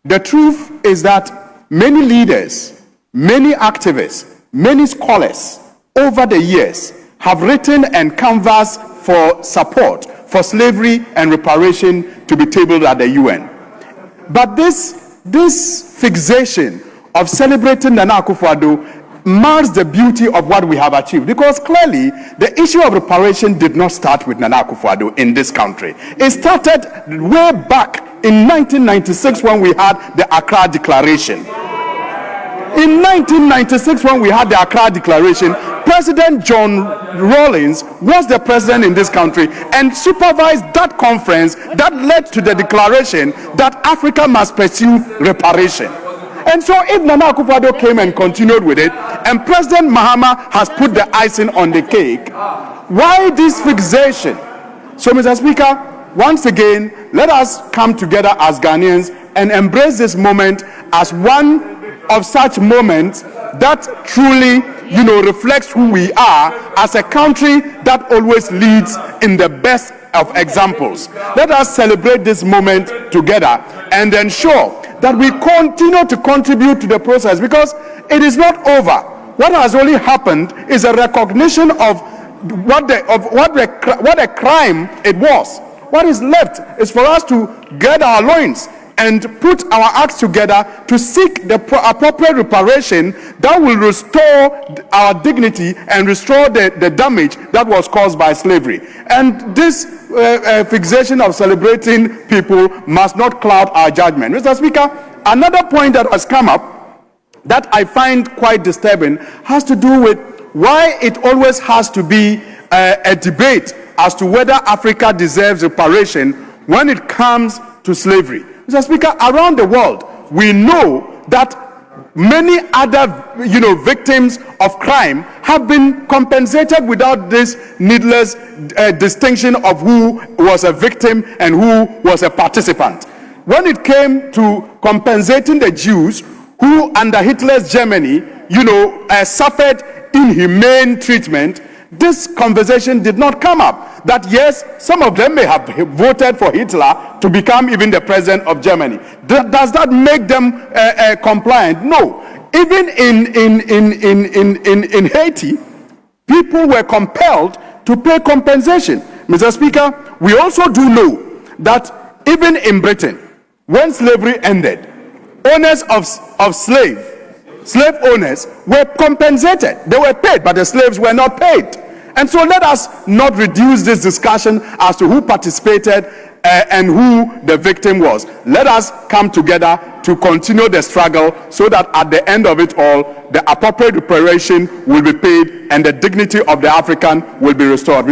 The truth is that many leaders, many activists, many scholars over the years have written and canvassed for support for slavery and reparation to be tabled at the UN. But this fixation of celebrating Nana Akufo-Addo mars the beauty of what we have achieved, because clearly the issue of reparation did not start with Nana Akufo-Addo in this country. It started way back in 1996 when we had the Accra Declaration. In 1996, when we had the Accra Declaration, President John Rawlings was the president in this country and supervised that conference that led to the declaration that Africa must pursue reparation. And so if Nana Akufo-Addo came and continued with it, and President Mahama has put the icing on the cake, why this fixation? So, Mr. Speaker, once again, let us come together as Ghanaians and embrace this moment as one of such moments that truly, reflects who we are as a country that always leads in the best of examples. Let us celebrate this moment together and ensure that we continue to contribute to the process, because it is not over. What has only happened is a recognition of what a crime it was. What is left is for us to get our loins and put our acts together to seek the appropriate reparation that will restore our dignity and restore the damage that was caused by slavery. And this fixation of celebrating people must not cloud our judgment. Mr. Speaker, another point that has come up that I find quite disturbing has to do with why it always has to be a debate as to whether Africa deserves reparation when it comes to slavery. Mr. Speaker, around the world, we know that many other, victims of crime have been compensated without this needless distinction of who was a victim and who was a participant. When it came to compensating the Jews who, under Hitler's Germany, suffered inhumane treatment, this conversation did not come up. That yes, some of them may have voted for Hitler to become even the president of Germany. Does that make them compliant? No. Even in Haiti, people were compelled to pay compensation. Mr. Speaker, we also do know that even in Britain, when slavery ended, owners of slave owners were compensated. They were paid, but the slaves were not paid. And so let us not reduce this discussion as to who participated and who the victim was. Let us come together to continue the struggle so that at the end of it all, the appropriate reparation will be paid and the dignity of the African will be restored.